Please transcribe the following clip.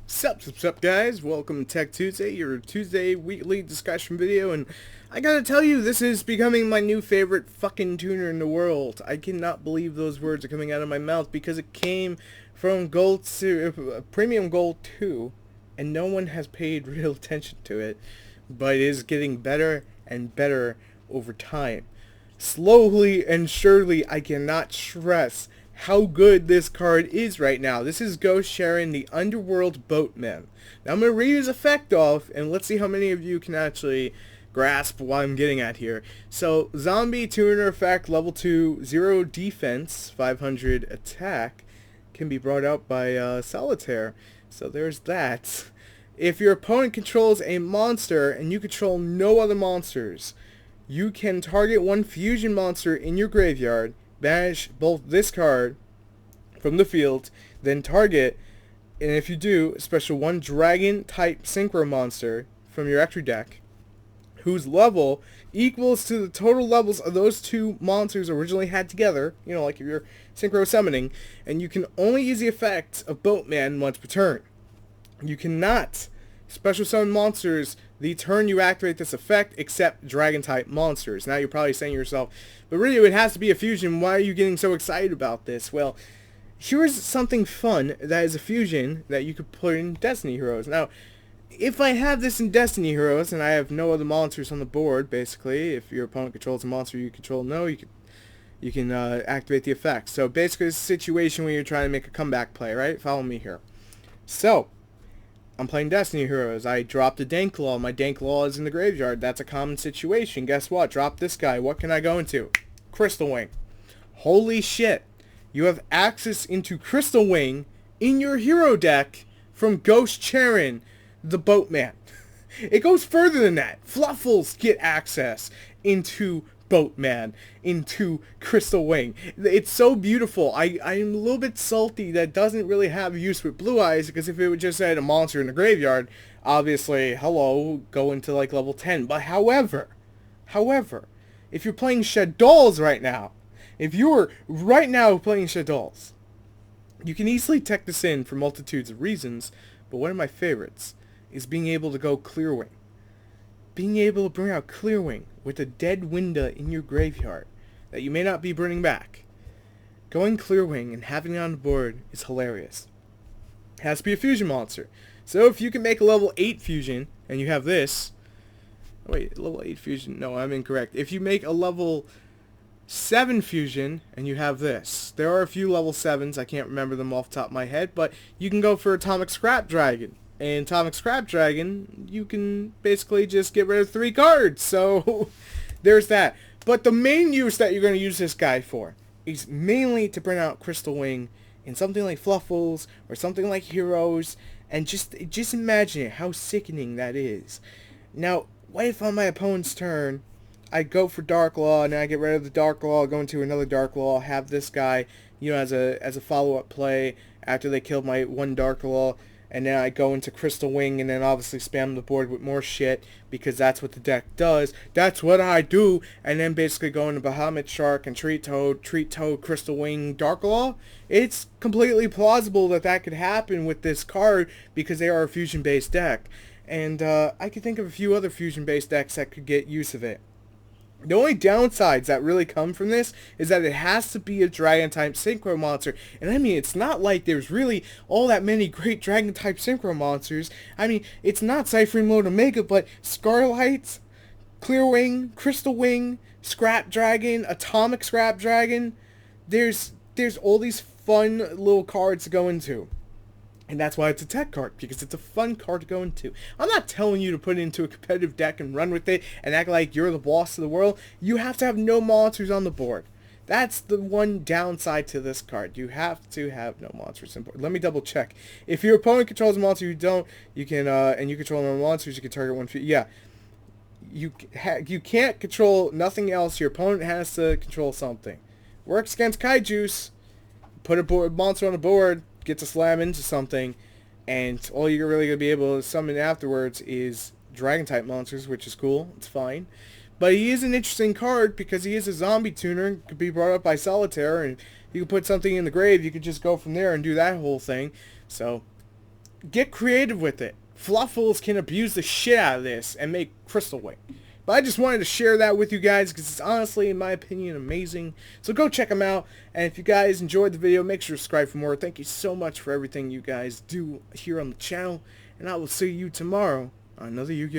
Sup, guys? Welcome to Tech Tuesday, your Tuesday weekly discussion video, and I gotta tell you, this is becoming my new favorite fucking tuner in the world. I cannot believe those words are coming out of my mouth because it came from Gold to Premium Gold 2, and no one has paid real attention to it, but it is getting better and better over time. Slowly and surely, I cannot stress how good this card is right now. This is Ghost Charon, the Underworld Boatman. Now I'm going to read his effect off, and let's see how many of you can actually grasp what I'm getting at here. So, Zombie Tuner Effect, Level 2, 0 Defense, 500 Attack, can be brought out by Solitaire. So there's that. If your opponent controls a monster, and you control no other monsters, you can target one fusion monster in your graveyard, banish both this card from the field, then target, and if you do, special one dragon type synchro monster from your extra deck, whose level equals to the total levels of those two monsters originally had together, you know, like if you're synchro summoning, and you can only use the effect of Boatman once per turn. You cannot special summon monsters the turn you activate this effect except dragon type monsters. Now you're probably saying to yourself, but really it has to be a fusion. Why are you getting so excited about this? Well, here's something fun that is a fusion that you could put in Destiny Heroes. Now, if I have this in Destiny Heroes and I have no other monsters on the board, basically, if your opponent controls a monster you control, you can activate the effect. So basically it's a situation where you're trying to make a comeback play, right? Follow me here. So, I'm playing Destiny Heroes. I dropped a Danklaw. My Danklaw is in the graveyard. That's a common situation. Guess what? Drop this guy. What can I go into? Crystal Wing. Holy shit. You have access into Crystal Wing in your hero deck from Ghost Charon, the Boatman. It goes further than that. Fluffles get access into Boatman, into Crystal Wing. It's so beautiful. I'm a little bit salty that doesn't really have use with Blue Eyes, because if it would just had a monster in the graveyard, obviously, hello, go into like level 10. But however, if you're playing Shaddolls right now, if you're right now playing Shaddolls, you can easily tech this in for multitudes of reasons, but one of my favorites is being able to go Clearwing. Being able to bring out Clearwing with a dead window in your graveyard that you may not be bringing back. Going Clearwing and having it on the board is hilarious. It has to be a fusion monster. So if you can make a level 8 fusion and you have this... Wait, level 8 fusion? No, I'm incorrect. If you make a level 7 fusion and you have this. There are a few level 7s. I can't remember them off the top of my head. But you can go for Atomic Scrap Dragon. And Atomic Scrap Dragon, you can basically just get rid of 3 cards. So, there's that. But the main use that you're going to use this guy for is mainly to bring out Crystal Wing in something like Fluffles or something like Heroes. And just imagine it, how sickening that is. Now, what if on my opponent's turn, I go for Dark Law, and then I get rid of the Dark Law, go into another Dark Law, have this guy, you know, as a follow-up play after they kill my one Dark Law. And then I go into Crystal Wing and then obviously spam the board with more shit because that's what the deck does. That's what I do. And then basically go into Bahamut Shark and Treat Toad, Crystal Wing, Dark Law. It's completely plausible that that could happen with this card because they are a fusion-based deck. And I could think of a few other fusion-based decks that could get use of it. The only downsides that really come from this is that it has to be a Dragon-type Synchro monster. And I mean, it's not like there's really all that many great Dragon-type Synchro monsters. I mean, it's not Ciphering Mode Omega, but Scarlight, Clearwing, Crystal Wing, Scrap Dragon, Atomic Scrap Dragon. There's all these fun little cards to go into. And that's why it's a tech card, because it's a fun card to go into. I'm not telling you to put it into a competitive deck and run with it and act like you're the boss of the world. You have to have no monsters on the board. That's the one downside to this card. You have to have no monsters on board. Let me double check. If your opponent controls a monster you don't, you can, and you control no monsters, you can target one. Yeah. You can't control nothing else. Your opponent has to control something. Works against Kaijus. Put a monster on the board. Get to slam into something, and all you're really going to be able to summon afterwards is Dragon-type monsters, which is cool. It's fine. But he is an interesting card because he is a zombie tuner. Could be brought up by Solitaire, and you can put something in the grave. You could just go from there and do that whole thing. So, get creative with it. Fluffles can abuse the shit out of this and make Crystal Wing. But I just wanted to share that with you guys because it's honestly, in my opinion, amazing. So go check them out. And if you guys enjoyed the video, make sure to subscribe for more. Thank you so much for everything you guys do here on the channel. And I will see you tomorrow on another Yu-Gi-Oh!